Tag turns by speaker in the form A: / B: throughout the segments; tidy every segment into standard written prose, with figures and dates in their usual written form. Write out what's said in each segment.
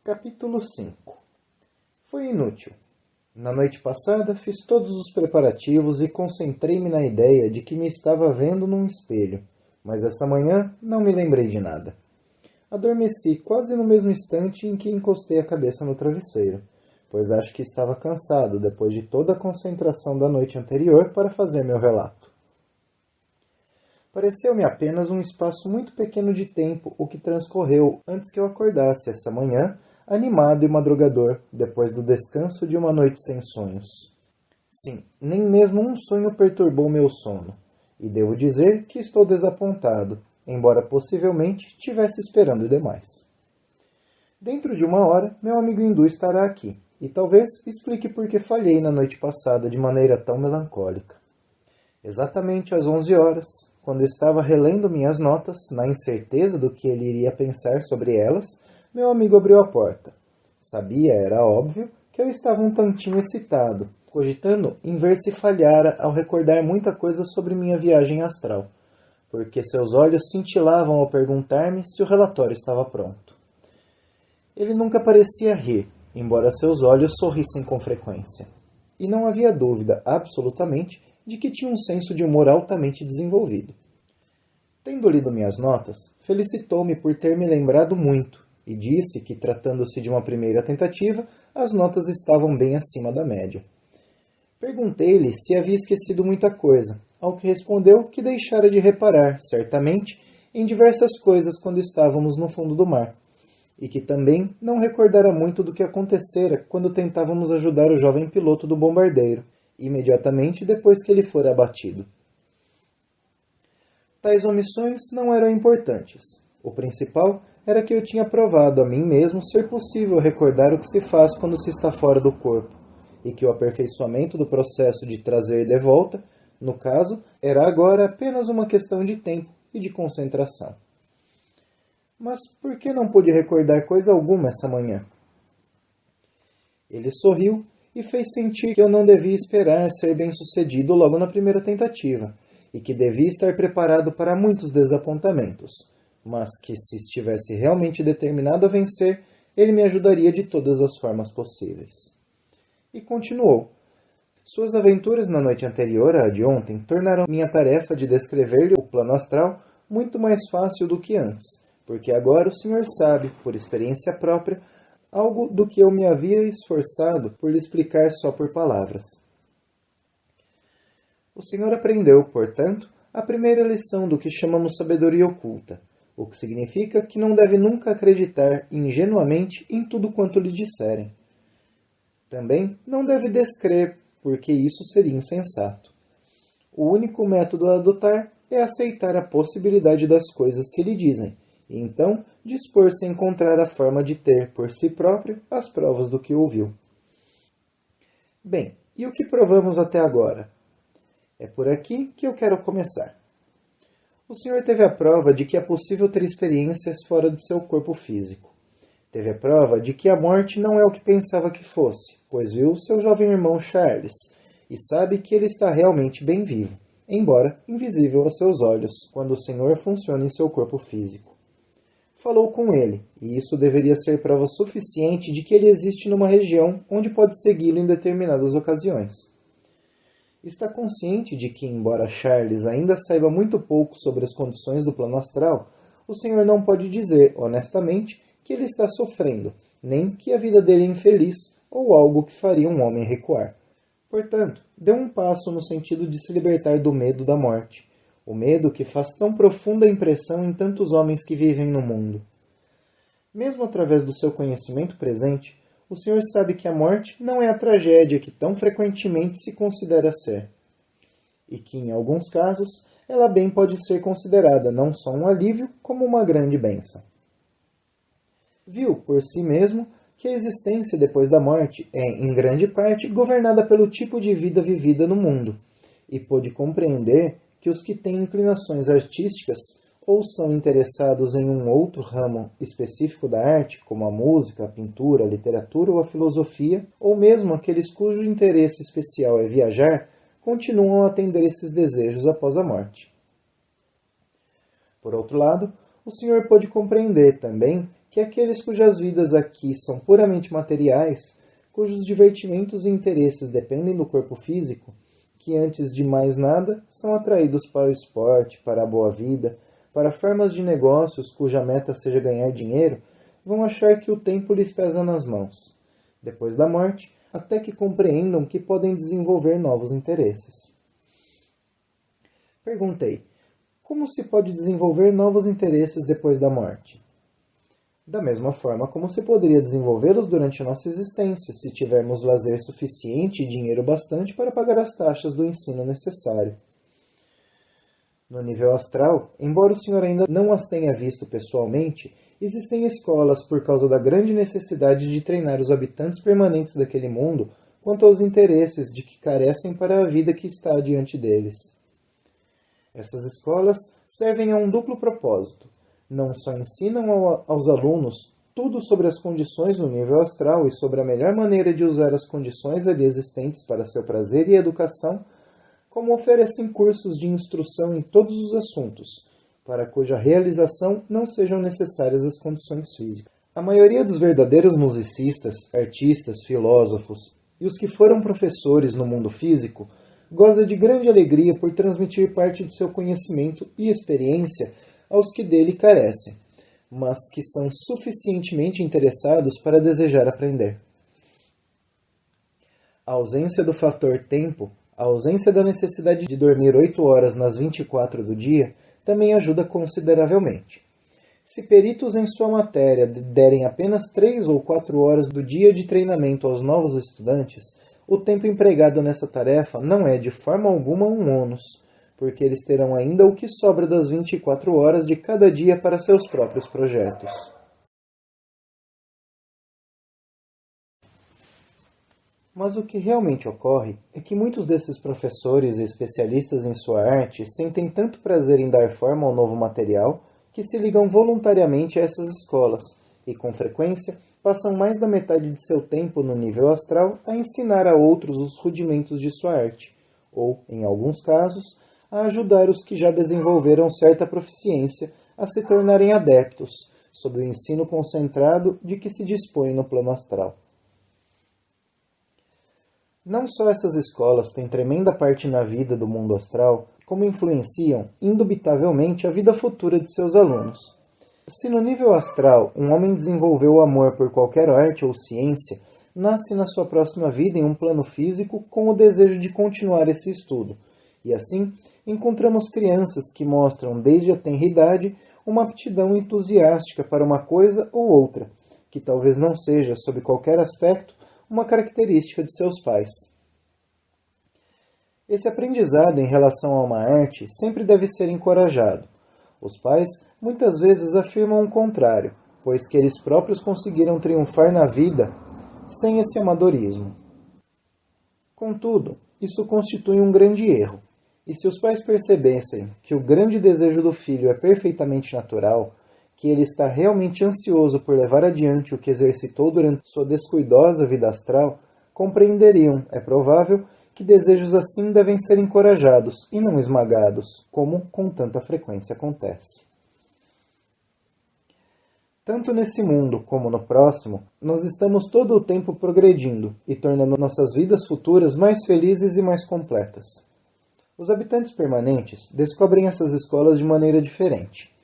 A: Capítulo 5. Foi inútil. Na noite passada fiz todos os preparativos e concentrei-me na ideia de que me estava vendo num espelho, mas essa manhã não me lembrei de nada. Adormeci quase no mesmo instante em que encostei a cabeça no travesseiro, pois acho que estava cansado depois de toda a concentração da noite anterior para fazer meu relato. Pareceu-me apenas um espaço muito pequeno de tempo o que transcorreu antes que eu acordasse essa manhã, animado e madrugador, depois do descanso de uma noite sem sonhos. Sim, nem mesmo um sonho perturbou meu sono, e devo dizer que estou desapontado, embora possivelmente tivesse esperando demais. Dentro de uma hora, meu amigo hindu estará aqui, e talvez explique por que falhei na noite passada de maneira tão melancólica. Exatamente às 11 horas, quando estava relendo minhas notas, na incerteza do que ele iria pensar sobre elas, meu amigo abriu a porta. Sabia, era óbvio, que eu estava um tantinho excitado, cogitando em ver se falhara ao recordar muita coisa sobre minha viagem astral, porque seus olhos cintilavam ao perguntar-me se o relatório estava pronto. Ele nunca parecia rir, embora seus olhos sorrissem com frequência. E não havia dúvida, absolutamente, de que tinha um senso de humor altamente desenvolvido. Tendo lido minhas notas, felicitou-me por ter me lembrado muito, e disse que, tratando-se de uma primeira tentativa, as notas estavam bem acima da média. Perguntei-lhe se havia esquecido muita coisa, ao que respondeu que deixara de reparar, certamente, em diversas coisas quando estávamos no fundo do mar, e que também não recordara muito do que acontecera quando tentávamos ajudar o jovem piloto do bombardeiro, imediatamente depois que ele fora abatido. Tais omissões não eram importantes. O principal era que eu tinha provado a mim mesmo ser possível recordar o que se faz quando se está fora do corpo, e que o aperfeiçoamento do processo de trazer de volta, no caso, era agora apenas uma questão de tempo e de concentração. Mas por que não pude recordar coisa alguma essa manhã? Ele sorriu e fez sentir que eu não devia esperar ser bem-sucedido logo na primeira tentativa, e que devia estar preparado para muitos desapontamentos, mas que, se estivesse realmente determinado a vencer, ele me ajudaria de todas as formas possíveis. E continuou. Suas aventuras na noite anterior à de ontem tornaram minha tarefa de descrever-lhe o plano astral muito mais fácil do que antes, porque agora o senhor sabe, por experiência própria, algo do que eu me havia esforçado por lhe explicar só por palavras. O senhor aprendeu, portanto, a primeira lição do que chamamos sabedoria oculta, o que significa que não deve nunca acreditar ingenuamente em tudo quanto lhe disserem. Também não deve descrer, porque isso seria insensato. O único método a adotar é aceitar a possibilidade das coisas que lhe dizem, e então dispor-se a encontrar a forma de ter por si próprio as provas do que ouviu. Bem, e o que provamos até agora? É por aqui que eu quero começar. O senhor teve a prova de que é possível ter experiências fora de seu corpo físico. Teve a prova de que a morte não é o que pensava que fosse, pois viu seu jovem irmão Charles, e sabe que ele está realmente bem vivo, embora invisível aos seus olhos, quando o senhor funciona em seu corpo físico. Falou com ele, e isso deveria ser prova suficiente de que ele existe numa região onde pode segui-lo em determinadas ocasiões. Está consciente de que, embora Charles ainda saiba muito pouco sobre as condições do plano astral, o senhor não pode dizer, honestamente, que ele está sofrendo, nem que a vida dele é infeliz ou algo que faria um homem recuar. Portanto, dê um passo no sentido de se libertar do medo da morte, o medo que faz tão profunda impressão em tantos homens que vivem no mundo. Mesmo através do seu conhecimento presente, o senhor sabe que a morte não é a tragédia que tão frequentemente se considera ser, e que, em alguns casos, ela bem pode ser considerada não só um alívio, como uma grande bênção. Viu, por si mesmo, que a existência depois da morte é, em grande parte, governada pelo tipo de vida vivida no mundo, e pôde compreender que os que têm inclinações artísticas ou são interessados em um outro ramo específico da arte, como a música, a pintura, a literatura ou a filosofia, ou mesmo aqueles cujo interesse especial é viajar, continuam a atender esses desejos após a morte. Por outro lado, o senhor pôde compreender também que aqueles cujas vidas aqui são puramente materiais, cujos divertimentos e interesses dependem do corpo físico, que antes de mais nada são atraídos para o esporte, para a boa vida, para formas de negócios cuja meta seja ganhar dinheiro, vão achar que o tempo lhes pesa nas mãos, depois da morte, até que compreendam que podem desenvolver novos interesses. Perguntei, como se pode desenvolver novos interesses depois da morte? Da mesma forma como se poderia desenvolvê-los durante nossa existência, se tivermos lazer suficiente e dinheiro bastante para pagar as taxas do ensino necessário. No nível astral, embora o senhor ainda não as tenha visto pessoalmente, existem escolas por causa da grande necessidade de treinar os habitantes permanentes daquele mundo quanto aos interesses de que carecem para a vida que está diante deles. Essas escolas servem a um duplo propósito. Não só ensinam aos alunos tudo sobre as condições no nível astral e sobre a melhor maneira de usar as condições ali existentes para seu prazer e educação, como oferecem cursos de instrução em todos os assuntos, para cuja realização não sejam necessárias as condições físicas. A maioria dos verdadeiros musicistas, artistas, filósofos e os que foram professores no mundo físico goza de grande alegria por transmitir parte de seu conhecimento e experiência aos que dele carecem, mas que são suficientemente interessados para desejar aprender. A ausência do fator tempo, a ausência da necessidade de dormir 8 horas nas 24 do dia, também ajuda consideravelmente. Se peritos em sua matéria derem apenas 3 ou 4 horas do dia de treinamento aos novos estudantes, o tempo empregado nessa tarefa não é de forma alguma um ônus, porque eles terão ainda o que sobra das 24 horas de cada dia para seus próprios projetos. Mas o que realmente ocorre é que muitos desses professores e especialistas em sua arte sentem tanto prazer em dar forma ao novo material que se ligam voluntariamente a essas escolas e, com frequência, passam mais da metade de seu tempo no nível astral a ensinar a outros os rudimentos de sua arte, ou, em alguns casos, a ajudar os que já desenvolveram certa proficiência a se tornarem adeptos, sob o ensino concentrado de que se dispõe no plano astral. Não só essas escolas têm tremenda parte na vida do mundo astral, como influenciam, indubitavelmente, a vida futura de seus alunos. Se no nível astral um homem desenvolveu o amor por qualquer arte ou ciência, nasce na sua próxima vida em um plano físico com o desejo de continuar esse estudo. E assim, encontramos crianças que mostram desde a tenra idade uma aptidão entusiástica para uma coisa ou outra, que talvez não seja, sob qualquer aspecto, uma característica de seus pais. Esse aprendizado em relação a uma arte sempre deve ser encorajado. Os pais muitas vezes afirmam o contrário, pois que eles próprios conseguiram triunfar na vida sem esse amadorismo. Contudo, isso constitui um grande erro, e se os pais percebessem que o grande desejo do filho é perfeitamente natural, que ele está realmente ansioso por levar adiante o que exercitou durante sua descuidosa vida astral, compreenderiam, é provável, que desejos assim devem ser encorajados e não esmagados, como com tanta frequência acontece. Tanto nesse mundo como no próximo, nós estamos todo o tempo progredindo e tornando nossas vidas futuras mais felizes e mais completas. Os habitantes permanentes descobrem essas escolas de maneira diferente,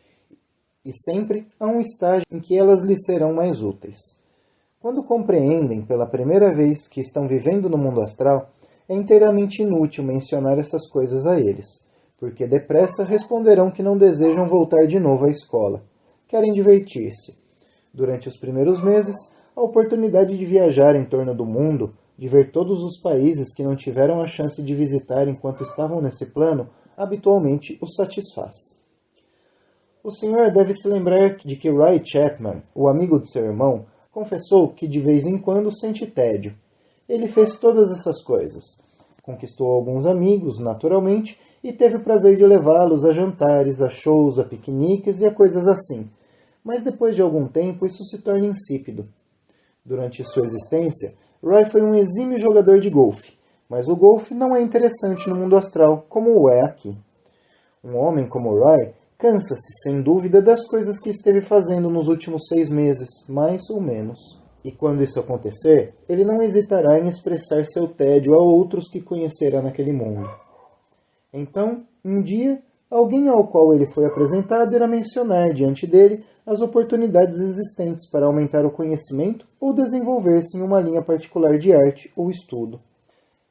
A: e sempre há um estágio em que elas lhes serão mais úteis. Quando compreendem pela primeira vez que estão vivendo no mundo astral, é inteiramente inútil mencionar essas coisas a eles, porque depressa responderão que não desejam voltar de novo à escola. Querem divertir-se. Durante os primeiros meses, a oportunidade de viajar em torno do mundo, de ver todos os países que não tiveram a chance de visitar enquanto estavam nesse plano, habitualmente os satisfaz. O senhor deve se lembrar de que Roy Chapman, o amigo de seu irmão, confessou que de vez em quando sente tédio. Ele fez todas essas coisas. Conquistou alguns amigos, naturalmente, e teve o prazer de levá-los a jantares, a shows, a piqueniques e a coisas assim. Mas depois de algum tempo isso se torna insípido. Durante sua existência, Roy foi um exímio jogador de golfe, mas o golfe não é interessante no mundo astral como o é aqui. Um homem como Roy Cansa-se, sem dúvida, das coisas que esteve fazendo nos últimos 6 meses, mais ou menos. E quando isso acontecer, ele não hesitará em expressar seu tédio a outros que conhecerá naquele mundo. Então, um dia, alguém ao qual ele foi apresentado irá mencionar diante dele as oportunidades existentes para aumentar o conhecimento ou desenvolver-se em uma linha particular de arte ou estudo.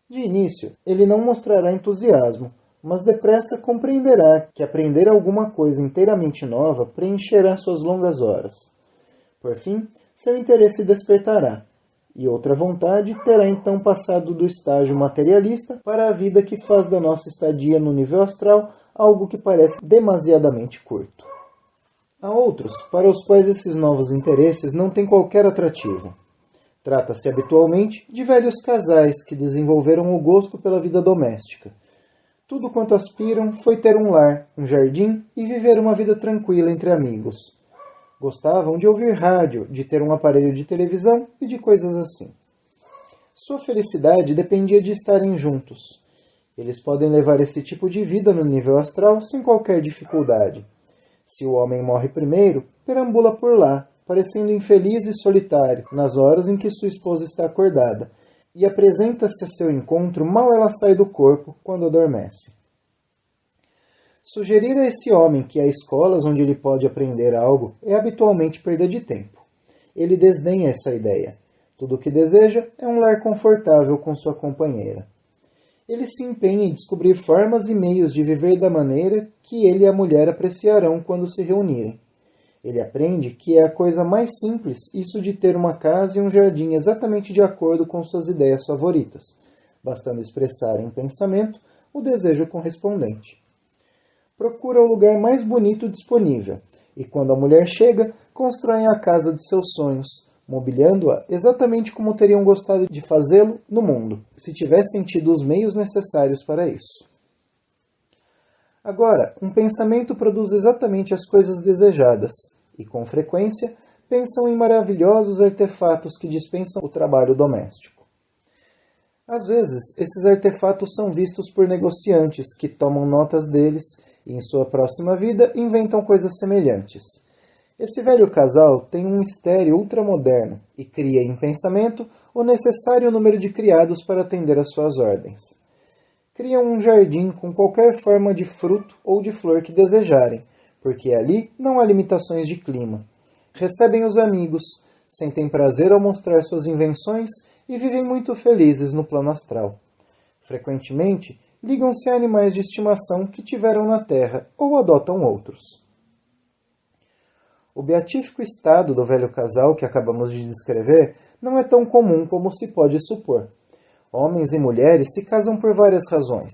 A: De início, ele não mostrará entusiasmo, mas depressa compreenderá que aprender alguma coisa inteiramente nova preencherá suas longas horas. Por fim, seu interesse despertará, e outra vontade terá então passado do estágio materialista para a vida que faz da nossa estadia no nível astral algo que parece demasiadamente curto. Há outros para os quais esses novos interesses não têm qualquer atrativo. Trata-se habitualmente de velhos casais que desenvolveram o gosto pela vida doméstica. Tudo quanto aspiram foi ter um lar, um jardim e viver uma vida tranquila entre amigos. Gostavam de ouvir rádio, de ter um aparelho de televisão e de coisas assim. Sua felicidade dependia de estarem juntos. Eles podem levar esse tipo de vida no nível astral sem qualquer dificuldade. Se o homem morre primeiro, perambula por lá, parecendo infeliz e solitário nas horas em que sua esposa está acordada, e apresenta-se a seu encontro mal ela sai do corpo quando adormece. Sugerir a esse homem que há escolas onde ele pode aprender algo é habitualmente perda de tempo. Ele desdenha essa ideia. Tudo o que deseja é um lar confortável com sua companheira. Ele se empenha em descobrir formas e meios de viver da maneira que ele e a mulher apreciarão quando se reunirem. Ele aprende que é a coisa mais simples isso de ter uma casa e um jardim exatamente de acordo com suas ideias favoritas, bastando expressar em pensamento o desejo correspondente. Procura o lugar mais bonito disponível, e quando a mulher chega, constroem a casa de seus sonhos, mobiliando-a exatamente como teriam gostado de fazê-lo no mundo, se tivessem tido os meios necessários para isso. Agora, um pensamento produz exatamente as coisas desejadas, e com frequência pensam em maravilhosos artefatos que dispensam o trabalho doméstico. Às vezes, esses artefatos são vistos por negociantes que tomam notas deles e, em sua próxima vida, inventam coisas semelhantes. Esse velho casal tem um estéreo ultramoderno e cria em pensamento o necessário número de criados para atender às suas ordens. Criam um jardim com qualquer forma de fruto ou de flor que desejarem, porque ali não há limitações de clima. Recebem os amigos, sentem prazer ao mostrar suas invenções e vivem muito felizes no plano astral. Frequentemente, ligam-se a animais de estimação que tiveram na Terra ou adotam outros. O beatífico estado do velho casal que acabamos de descrever não é tão comum como se pode supor. Homens e mulheres se casam por várias razões.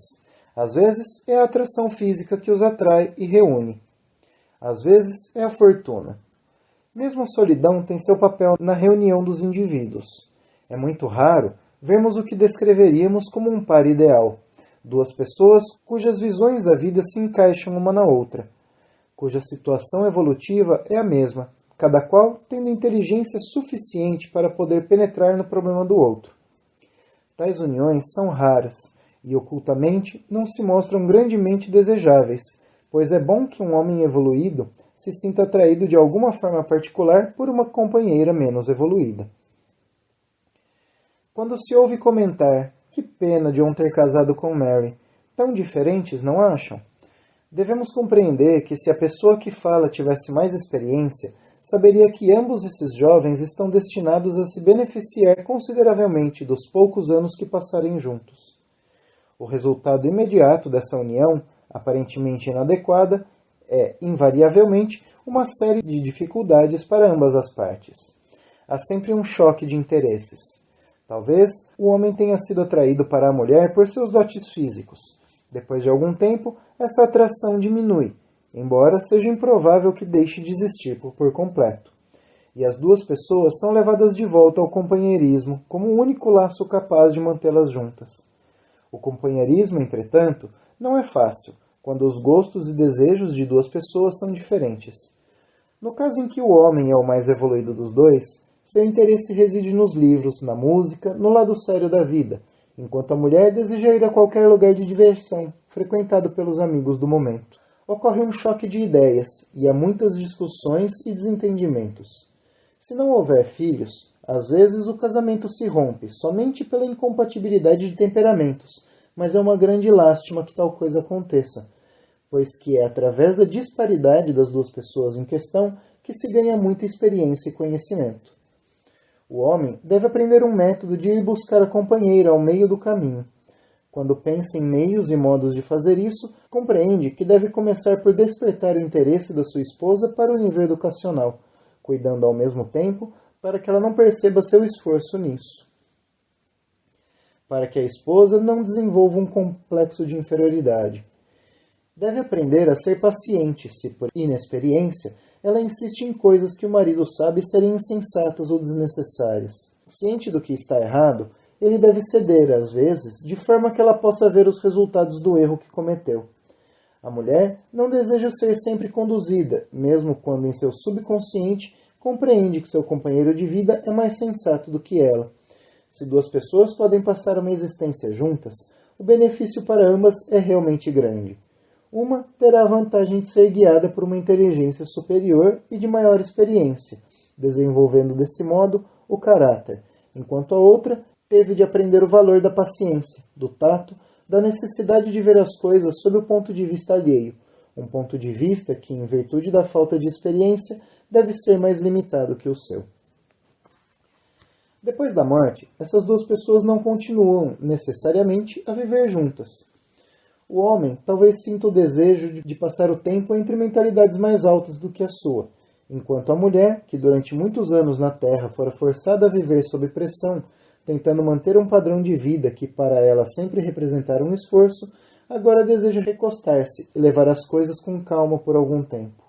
A: Às vezes é a atração física que os atrai e reúne. Às vezes é a fortuna. Mesmo a solidão tem seu papel na reunião dos indivíduos. É muito raro vermos o que descreveríamos como um par ideal. Duas pessoas cujas visões da vida se encaixam uma na outra, cuja situação evolutiva é a mesma, cada qual tendo inteligência suficiente para poder penetrar no problema do outro. Tais uniões são raras e, ocultamente, não se mostram grandemente desejáveis, pois é bom que um homem evoluído se sinta atraído de alguma forma particular por uma companheira menos evoluída. Quando se ouve comentar, que pena John ter casado com Mary, tão diferentes, não acham? Devemos compreender que se a pessoa que fala tivesse mais experiência, saberia que ambos esses jovens estão destinados a se beneficiar consideravelmente dos poucos anos que passarem juntos. O resultado imediato dessa união, aparentemente inadequada, é, invariavelmente, uma série de dificuldades para ambas as partes. Há sempre um choque de interesses. Talvez o homem tenha sido atraído para a mulher por seus dotes físicos. Depois de algum tempo, essa atração diminui, embora seja improvável que deixe de existir por completo. E as duas pessoas são levadas de volta ao companheirismo como o único laço capaz de mantê-las juntas. O companheirismo, entretanto, não é fácil, quando os gostos e desejos de duas pessoas são diferentes. No caso em que o homem é o mais evoluído dos dois, seu interesse reside nos livros, na música, no lado sério da vida, enquanto a mulher deseja ir a qualquer lugar de diversão, frequentado pelos amigos do momento. ocorre um choque de ideias e há muitas discussões e desentendimentos. Se não houver filhos, às vezes o casamento se rompe somente pela incompatibilidade de temperamentos, mas é uma grande lástima que tal coisa aconteça, pois que é através da disparidade das duas pessoas em questão que se ganha muita experiência e conhecimento. O homem deve aprender um método de ir buscar a companheira ao meio do caminho. Quando pensa em meios e modos de fazer isso, compreende que deve começar por despertar o interesse da sua esposa para o nível educacional, cuidando ao mesmo tempo para que ela não perceba seu esforço nisso. Para que a esposa não desenvolva um complexo de inferioridade. Deve aprender a ser paciente se, por inexperiência, ela insiste em coisas que o marido sabe serem insensatas ou desnecessárias. Ciente do que está errado, ele deve ceder, às vezes, de forma que ela possa ver os resultados do erro que cometeu. A mulher não deseja ser sempre conduzida, mesmo quando em seu subconsciente compreende que seu companheiro de vida é mais sensato do que ela. Se duas pessoas podem passar uma existência juntas, o benefício para ambas é realmente grande. Uma terá a vantagem de ser guiada por uma inteligência superior e de maior experiência, desenvolvendo desse modo o caráter, enquanto a outra teve de aprender o valor da paciência, do tato, da necessidade de ver as coisas sob o ponto de vista alheio, um ponto de vista que, em virtude da falta de experiência, deve ser mais limitado que o seu. Depois da morte, essas duas pessoas não continuam, necessariamente, a viver juntas. O homem talvez sinta o desejo de passar o tempo entre mentalidades mais altas do que a sua, enquanto a mulher, que durante muitos anos na Terra fora forçada a viver sob pressão, tentando manter um padrão de vida que para ela sempre representara um esforço, agora deseja recostar-se e levar as coisas com calma por algum tempo.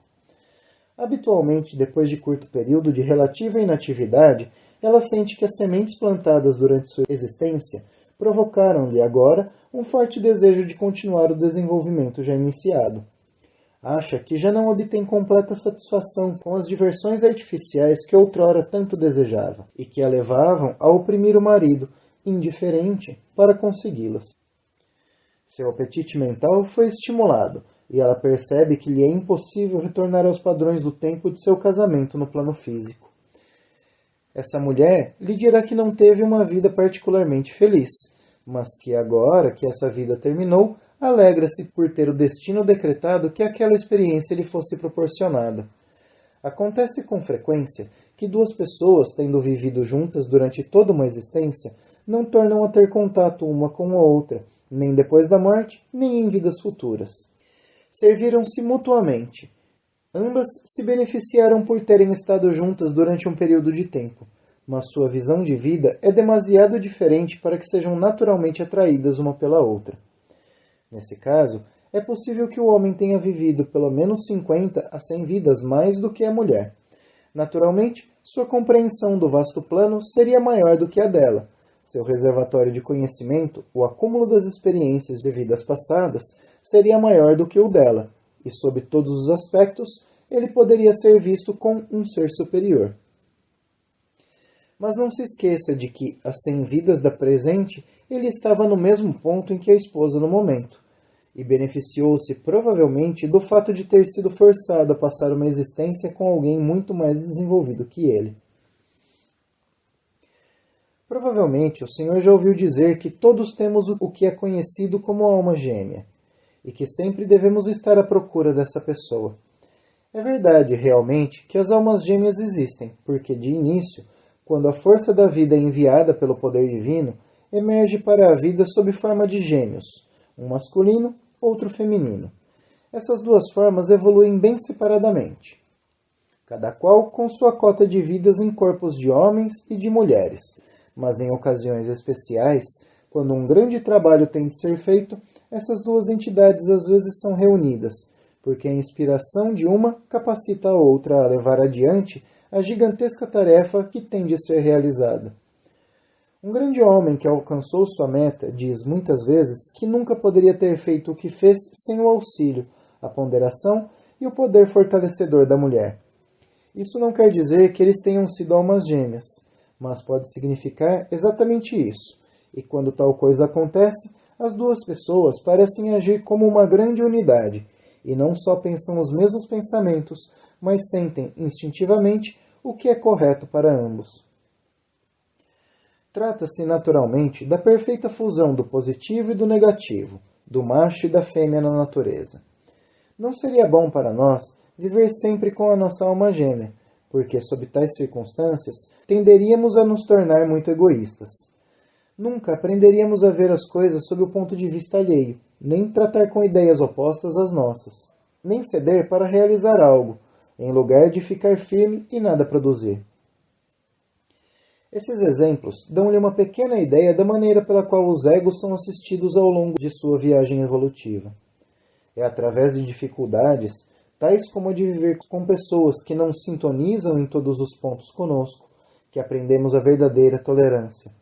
A: Habitualmente, depois de curto período de relativa inatividade, ela sente que as sementes plantadas durante sua existência provocaram-lhe agora um forte desejo de continuar o desenvolvimento já iniciado. Acha que já não obtém completa satisfação com as diversões artificiais que outrora tanto desejava, e que a levavam a oprimir o marido, indiferente, para consegui-las. Seu apetite mental foi estimulado, e ela percebe que lhe é impossível retornar aos padrões do tempo de seu casamento no plano físico. Essa mulher lhe dirá que não teve uma vida particularmente feliz, mas que agora que essa vida terminou, alegra-se por ter o destino decretado que aquela experiência lhe fosse proporcionada. Acontece com frequência que duas pessoas, tendo vivido juntas durante toda uma existência, não tornam a ter contato uma com a outra, nem depois da morte, nem em vidas futuras. Serviram-se mutuamente. Ambas se beneficiaram por terem estado juntas durante um período de tempo, mas sua visão de vida é demasiado diferente para que sejam naturalmente atraídas uma pela outra. Nesse caso, é possível que o homem tenha vivido pelo menos 50 a 100 vidas mais do que a mulher. Naturalmente, sua compreensão do vasto plano seria maior do que a dela. Seu reservatório de conhecimento, o acúmulo das experiências de vidas passadas, seria maior do que o dela, e sob todos os aspectos, ele poderia ser visto como um ser superior. Mas não se esqueça de que, a 100 vidas da presente, ele estava no mesmo ponto em que a esposa no momento, e beneficiou-se provavelmente do fato de ter sido forçado a passar uma existência com alguém muito mais desenvolvido que ele. Provavelmente o senhor já ouviu dizer que todos temos o que é conhecido como alma gêmea, e que sempre devemos estar à procura dessa pessoa. É verdade, realmente, que as almas gêmeas existem, porque, de início, quando a força da vida é enviada pelo poder divino, emerge para a vida sob forma de gêmeos, um masculino, outro feminino. Essas duas formas evoluem bem separadamente, cada qual com sua cota de vidas em corpos de homens e de mulheres, mas em ocasiões especiais, quando um grande trabalho tem de ser feito, essas duas entidades às vezes são reunidas, porque a inspiração de uma capacita a outra a levar adiante a gigantesca tarefa que tem de ser realizada. Um grande homem que alcançou sua meta diz muitas vezes que nunca poderia ter feito o que fez sem o auxílio, a ponderação e o poder fortalecedor da mulher. Isso não quer dizer que eles tenham sido almas gêmeas, mas pode significar exatamente isso. E quando tal coisa acontece, as duas pessoas parecem agir como uma grande unidade, e não só pensam os mesmos pensamentos, mas sentem instintivamente o que é correto para ambos. Trata-se, naturalmente, da perfeita fusão do positivo e do negativo, do macho e da fêmea na natureza. Não seria bom para nós viver sempre com a nossa alma gêmea, porque, sob tais circunstâncias, tenderíamos a nos tornar muito egoístas. Nunca aprenderíamos a ver as coisas sob o ponto de vista alheio, nem tratar com ideias opostas às nossas, nem ceder para realizar algo, em lugar de ficar firme e nada produzir. Esses exemplos dão-lhe uma pequena ideia da maneira pela qual os egos são assistidos ao longo de sua viagem evolutiva. É através de dificuldades, tais como a de viver com pessoas que não sintonizam em todos os pontos conosco, que aprendemos a verdadeira tolerância.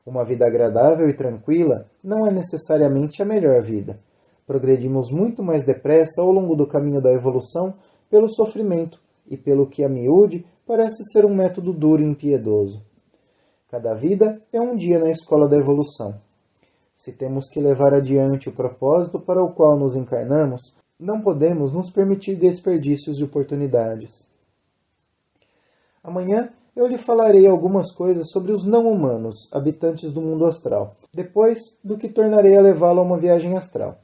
A: Uma vida agradável e tranquila não é necessariamente a melhor vida. Progredimos muito mais depressa ao longo do caminho da evolução pelo sofrimento e pelo que a miúde parece ser um método duro e impiedoso. Cada vida é um dia na escola da evolução. Se temos que levar adiante o propósito para o qual nos encarnamos, não podemos nos permitir desperdícios de oportunidades. Amanhã eu lhe falarei algumas coisas sobre os não-humanos, habitantes do mundo astral, depois do que tornarei a levá-lo a uma viagem astral,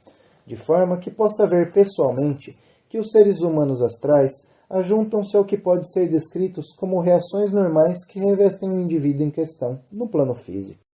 A: de forma que possa ver pessoalmente que os seres humanos astrais ajuntam-se ao que pode ser descritos como reações normais que revestem o indivíduo em questão no plano físico.